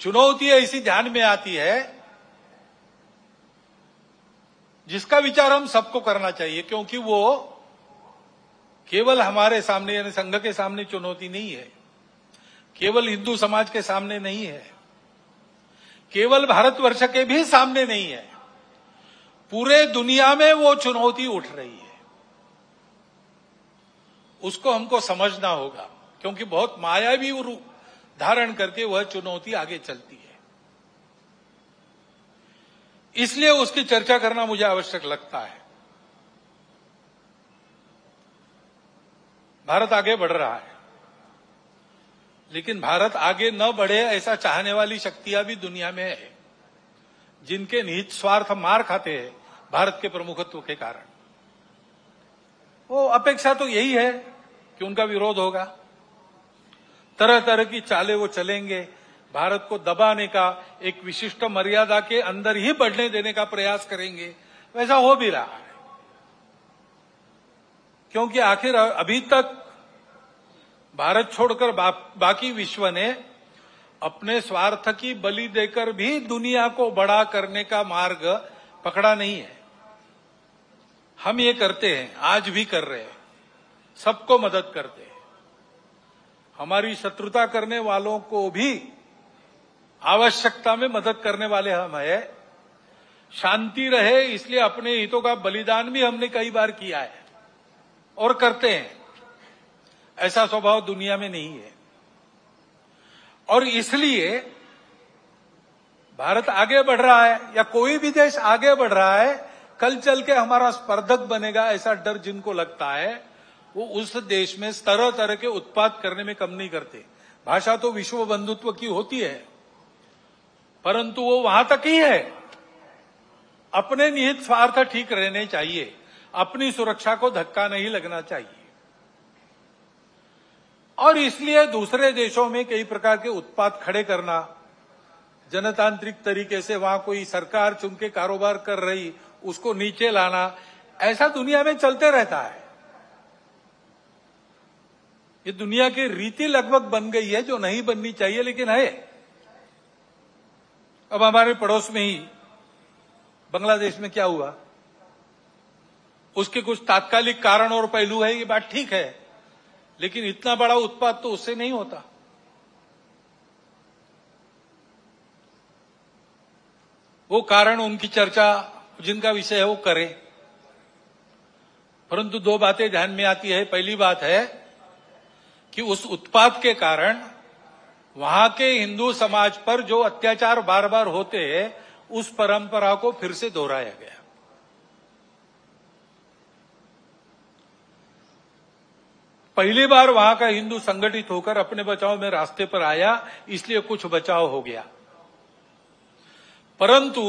चुनौती ऐसी ध्यान में आती है जिसका विचार हम सबको करना चाहिए, क्योंकि वो केवल हमारे सामने यानी संघ के सामने चुनौती नहीं है, केवल हिंदू समाज के सामने नहीं है, केवल भारतवर्ष के भी सामने नहीं है, पूरे दुनिया में वो चुनौती उठ रही है। उसको हमको समझना होगा, क्योंकि बहुत मायावी रूप धारण करके वह चुनौती आगे चलती है। इसलिए उसकी चर्चा करना मुझे आवश्यक लगता है। भारत आगे बढ़ रहा है, लेकिन भारत आगे न बढ़े ऐसा चाहने वाली शक्तियां भी दुनिया में है, जिनके निहित स्वार्थ मार खाते हैं भारत के प्रमुखत्व के कारण। वो अपेक्षा तो यही है कि उनका विरोध होगा, तरह तरह की चालें वो चलेंगे, भारत को दबाने का, एक विशिष्ट मर्यादा के अंदर ही बढ़ने देने का प्रयास करेंगे। वैसा हो भी रहा है, क्योंकि आखिर अभी तक भारत छोड़कर बाकी विश्व ने अपने स्वार्थ की बलि देकर भी दुनिया को बड़ा करने का मार्ग पकड़ा नहीं है। हम ये करते हैं, आज भी कर रहे हैं, सबको मदद करते हैं। हमारी शत्रुता करने वालों को भी आवश्यकता में मदद करने वाले हम हैं। शांति रहे इसलिए अपने हितों का बलिदान भी हमने कई बार किया है और करते हैं। ऐसा स्वभाव दुनिया में नहीं है, और इसलिए भारत आगे बढ़ रहा है या कोई भी देश आगे बढ़ रहा है, कल चल के हमारा स्पर्धक बनेगा ऐसा डर जिनको लगता है, वो उस देश में तरह तरह के उत्पाद करने में कम नहीं करते। भाषा तो विश्व बंधुत्व की होती है, परंतु वो वहां तक ही है। अपने निहित स्वार्थ ठीक रहने चाहिए, अपनी सुरक्षा को धक्का नहीं लगना चाहिए। और इसलिए दूसरे देशों में कई प्रकार के उत्पाद खड़े करना, जनतांत्रिक तरीके से वहां कोई सरकार चुन के कारोबार कर रही, उसको नीचे लाना, ऐसा दुनिया में चलते रहता है। ये दुनिया की रीति लगभग बन गई है, जो नहीं बननी चाहिए लेकिन है। अब हमारे पड़ोस में ही बांग्लादेश में क्या हुआ, उसके कुछ तात्कालिक कारण और पहलू है, ये बात ठीक है, लेकिन इतना बड़ा उत्पाद तो उससे नहीं होता। वो कारण, उनकी चर्चा जिनका विषय है वो करें, परंतु दो बातें ध्यान में आती है। पहली बात है कि उस उत्पाद के कारण वहां के हिंदू समाज पर जो अत्याचार बार बार होते हैं, उस परंपरा को फिर से दोहराया गया। पहली बार वहां का हिंदू संगठित होकर अपने बचाव में रास्ते पर आया, इसलिए कुछ बचाव हो गया। परंतु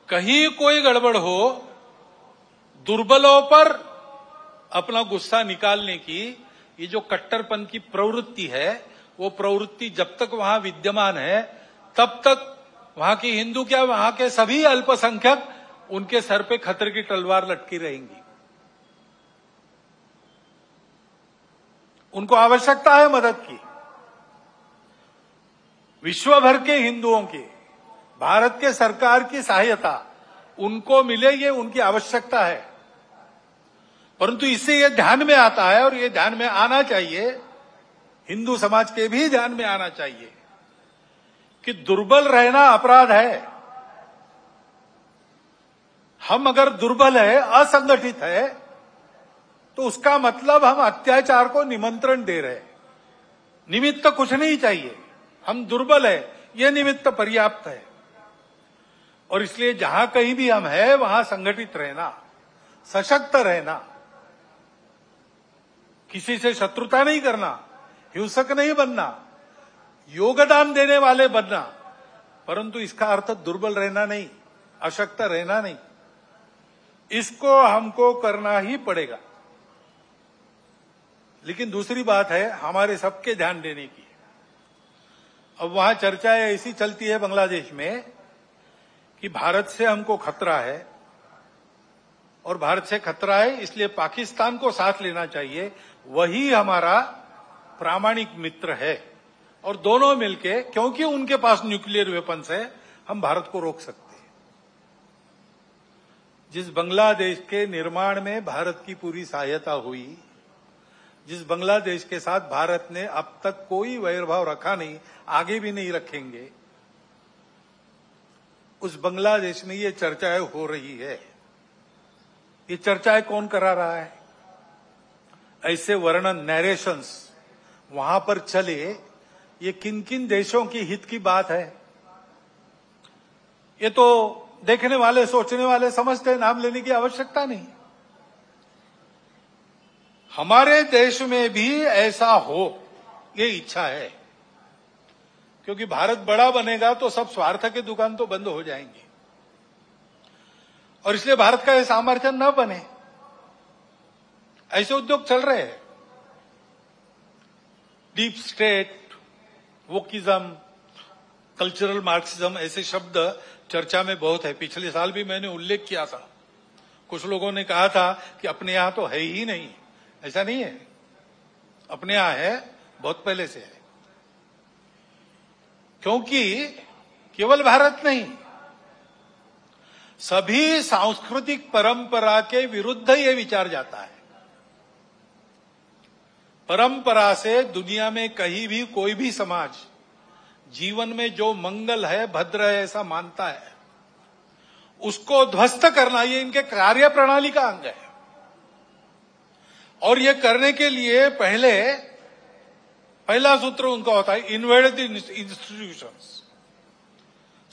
कहीं कोई गड़बड़ हो, दुर्बलों पर अपना गुस्सा निकालने की ये जो कट्टरपन की प्रवृत्ति है, वो प्रवृत्ति जब तक वहां विद्यमान है, तब तक वहां की हिंदू क्या, वहां के सभी अल्पसंख्यक, उनके सर पे खतरे की तलवार लटकी रहेंगी। उनको आवश्यकता है मदद की। विश्व भर के हिंदुओं की, भारत के सरकार की सहायता उनको मिले, ये उनकी आवश्यकता है। परंतु इससे ये ध्यान में आता है, और ये ध्यान में आना चाहिए, हिंदू समाज के भी ध्यान में आना चाहिए कि दुर्बल रहना अपराध है। हम अगर दुर्बल है, असंगठित है, तो उसका मतलब हम अत्याचार को निमंत्रण दे रहे हैं। निमित्त कुछ नहीं चाहिए, हम दुर्बल है, यह निमित्त पर्याप्त है। और इसलिए जहां कहीं भी हम हैं, वहां संगठित रहना, सशक्त रहना, किसी से शत्रुता नहीं करना, हिंसक नहीं बनना, योगदान देने वाले बनना, परंतु इसका अर्थ दुर्बल रहना नहीं, अशक्त रहना नहीं। इसको हमको करना ही पड़ेगा। लेकिन दूसरी बात है हमारे सबके ध्यान देने की। अब वहां चर्चाएं ऐसी चलती है बांग्लादेश में कि भारत से हमको खतरा है, और भारत से खतरा है इसलिए पाकिस्तान को साथ लेना चाहिए, वही हमारा प्रामाणिक मित्र है और दोनों मिलके, क्योंकि उनके पास न्यूक्लियर वेपन्स है, हम भारत को रोक सकते हैं। जिस बांग्लादेश के निर्माण में भारत की पूरी सहायता हुई, जिस बांग्लादेश के साथ भारत ने अब तक कोई वैरभाव रखा नहीं, आगे भी नहीं रखेंगे, उस बांग्लादेश में ये चर्चाएं हो रही है। ये चर्चाएं कौन करा रहा है? ऐसे वर्णन, नैरेशंस वहां पर चले, ये किन किन देशों की हित की बात है? ये तो देखने वाले, सोचने वाले समझते हैं, नाम लेने की आवश्यकता नहीं। हमारे देश में भी ऐसा हो, ये इच्छा है, क्योंकि भारत बड़ा बनेगा तो सब स्वार्थ के दुकान तो बंद हो जाएंगे, और इसलिए भारत का यह सामर्थ्य न बने, ऐसे उद्योग चल रहे हैं। Deep state, wokeism, cultural Marxism, ऐसे शब्द चर्चा में बहुत है। पिछले साल भी मैंने उल्लेख किया था। कुछ लोगों ने कहा था कि अपने यहां तो है ही नहीं। ऐसा नहीं है, अपने यहां है, बहुत पहले से है। क्योंकि केवल भारत नहीं, सभी सांस्कृतिक परंपरा के विरुद्ध ये विचार जाता है। परंपरा से दुनिया में कहीं भी कोई भी समाज जीवन में जो मंगल है, भद्र है, ऐसा मानता है, उसको ध्वस्त करना ये इनके कार्य प्रणाली का अंग है। और ये करने के लिए पहला सूत्र उनका होता है, इन्वेड द इंस्टीट्यूशंस,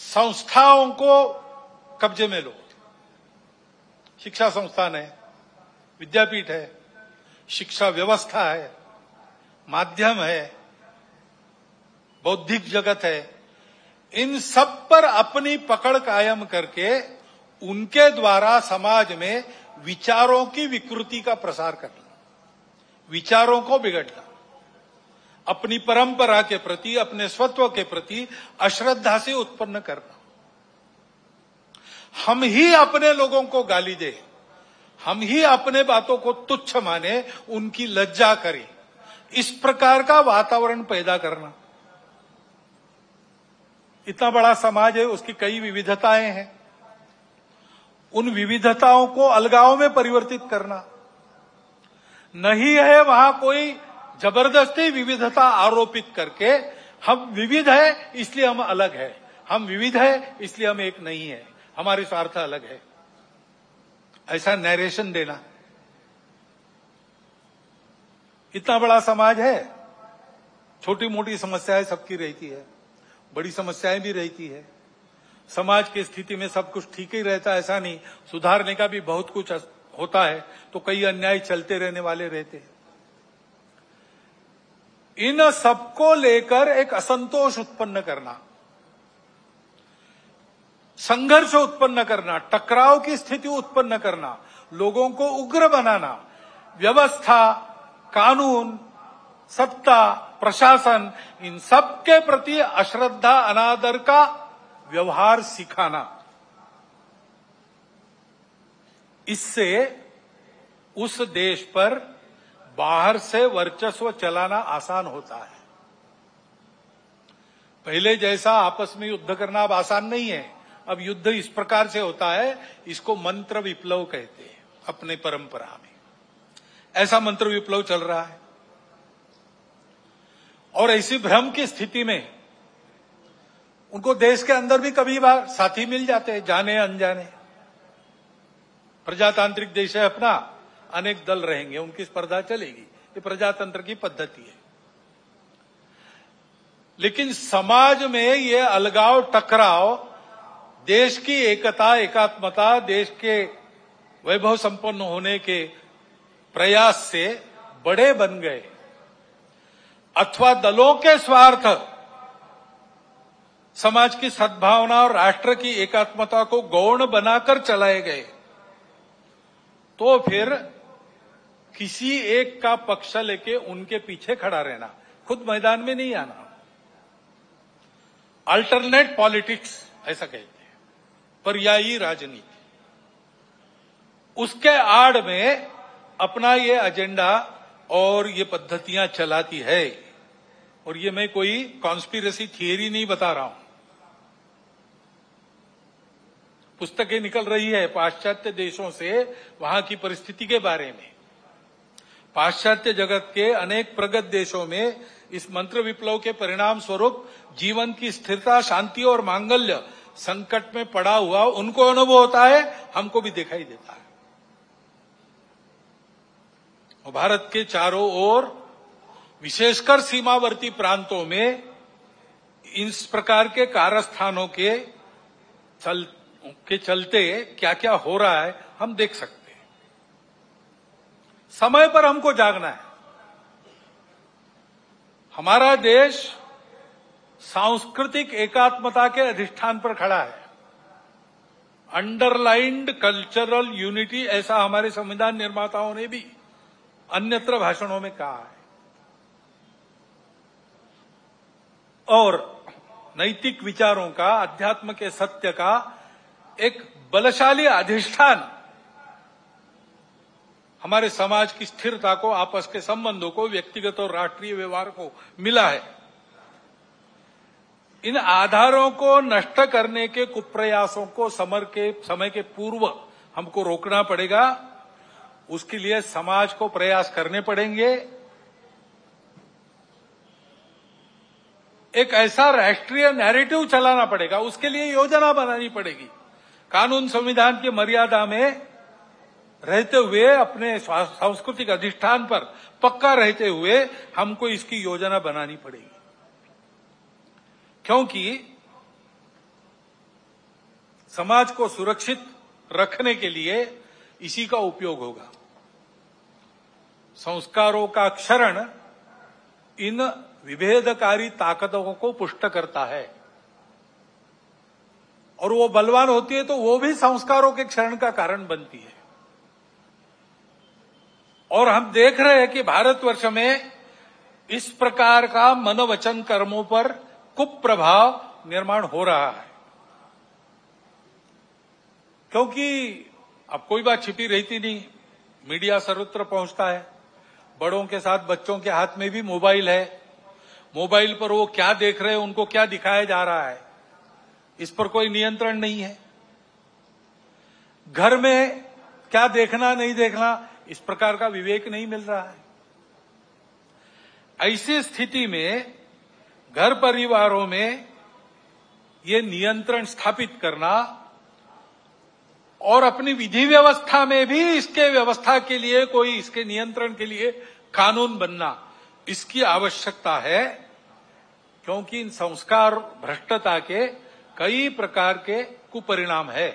संस्थाओं को कब्जे में लो। शिक्षा संस्थान है, विद्यापीठ है, शिक्षा व्यवस्था है, माध्यम है, बौद्धिक जगत है, इन सब पर अपनी पकड़ कायम करके उनके द्वारा समाज में विचारों की विकृति का प्रसार करना, विचारों को बिगड़ना, अपनी परंपरा के प्रति, अपने स्वत्व के प्रति अश्रद्धा से उत्पन्न करना। हम ही अपने लोगों को गाली दे, हम ही अपने बातों को तुच्छ माने, उनकी लज्जा करें, इस प्रकार का वातावरण पैदा करना। इतना बड़ा समाज है, उसकी कई विविधताएं हैं, उन विविधताओं को अलगाव में परिवर्तित करना। नहीं है वहां कोई जबरदस्ती विविधता आरोपित करके हम विविध है इसलिए हम अलग है, हम विविध है इसलिए हम एक नहीं है, हमारे स्वार्थ अलग है, ऐसा नैरेशन देना। इतना बड़ा समाज है, छोटी मोटी समस्याएं सबकी रहती है, बड़ी समस्याएं भी रहती है। समाज की स्थिति में सब कुछ ठीक ही रहता है ऐसा नहीं, सुधारने का भी बहुत कुछ होता है, तो कई अन्याय चलते रहने वाले रहते हैं। इन सबको लेकर एक असंतोष उत्पन्न करना, संघर्ष उत्पन्न करना, टकराव की स्थिति उत्पन्न करना, लोगों को उग्र बनाना, व्यवस्था, कानून, सत्ता, प्रशासन, इन सब के प्रति अश्रद्धा, अनादर का व्यवहार सिखाना, इससे उस देश पर बाहर से वर्चस्व चलाना आसान होता है। पहले जैसा आपस में युद्ध करना अब आसान नहीं है। अब युद्ध इस प्रकार से होता है, इसको मंत्र विप्लव कहते हैं अपने परंपरा में। ऐसा मंत्र विप्लव चल रहा है, और ऐसी भ्रम की स्थिति में उनको देश के अंदर भी कभी बार साथी मिल जाते हैं, जाने अनजाने। प्रजातांत्रिक देश है अपना, अनेक दल रहेंगे, उनकी स्पर्धा चलेगी, ये प्रजातंत्र की पद्धति है। लेकिन समाज में ये अलगाव, टकराव, देश की एकता, एकात्मता, देश के वैभव संपन्न होने के प्रयास से बड़े बन गए, अथवा दलों के स्वार्थ समाज की सद्भावना और राष्ट्र की एकात्मता को गौण बनाकर चलाए गए, तो फिर किसी एक का पक्ष लेके उनके पीछे खड़ा रहना, खुद मैदान में नहीं आना। अल्टरनेट पॉलिटिक्स ऐसा कहते हैं, पर्यायी राजनीति, उसके आड़ में अपना ये एजेंडा और ये पद्धतियां चलाती है। और ये मैं कोई कॉन्स्पिरेसी थियरी नहीं बता रहा हूं, पुस्तकें निकल रही है पाश्चात्य देशों से वहां की परिस्थिति के बारे में। पाश्चात्य जगत के अनेक प्रगत देशों में इस मंत्र विप्लव के परिणाम स्वरूप जीवन की स्थिरता, शांति और मांगल्य संकट में पड़ा हुआ उनको अनुभव होता है, हमको भी दिखाई देता है। और भारत के चारों ओर विशेषकर सीमावर्ती प्रांतों में इस प्रकार के कारस्थानों के चलते क्या क्या हो रहा है हम देख सकते हैं। समय पर हमको जागना है। हमारा देश सांस्कृतिक एकात्मता के अधिष्ठान पर खड़ा है। अंडरलाइंड कल्चरल यूनिटी, ऐसा हमारे संविधान निर्माताओं ने भी अन्यत्र भाषणों में कहा है। और नैतिक विचारों का, अध्यात्म के सत्य का एक बलशाली अधिष्ठान हमारे समाज की स्थिरता को, आपस के संबंधों को, व्यक्तिगत और राष्ट्रीय व्यवहार को मिला है। इन आधारों को नष्ट करने के कुप्रयासों को समय के पूर्व हमको रोकना पड़ेगा। उसके लिए समाज को प्रयास करने पड़ेंगे। एक ऐसा राष्ट्रीय नैरेटिव चलाना पड़ेगा, उसके लिए योजना बनानी पड़ेगी। कानून संविधान की मर्यादा में रहते हुए, अपने सांस्कृतिक अधिष्ठान पर पक्का रहते हुए हमको इसकी योजना बनानी पड़ेगी, क्योंकि समाज को सुरक्षित रखने के लिए इसी का उपयोग होगा। संस्कारों का क्षरण इन विभेदकारी ताकतों को पुष्ट करता है, और वो बलवान होती है तो वो भी संस्कारों के क्षरण का कारण बनती है। और हम देख रहे हैं कि भारतवर्ष में इस प्रकार का मनोवचन कर्मों पर कुप्रभाव निर्माण हो रहा है, क्योंकि अब कोई बात छिपी रहती नहीं, मीडिया सर्वत्र पहुंचता है। बड़ों के साथ बच्चों के हाथ में भी मोबाइल है। मोबाइल पर वो क्या देख रहे हैं, उनको क्या दिखाया जा रहा है, इस पर कोई नियंत्रण नहीं है। घर में क्या देखना नहीं देखना, इस प्रकार का विवेक नहीं मिल रहा है। ऐसी स्थिति में घर परिवारों में ये नियंत्रण स्थापित करना और अपनी विधि व्यवस्था में भी इसके व्यवस्था के लिए, कोई इसके नियंत्रण के लिए कानून बनना, इसकी आवश्यकता है। क्योंकि इन संस्कार भ्रष्टता के कई प्रकार के कुपरिणाम है।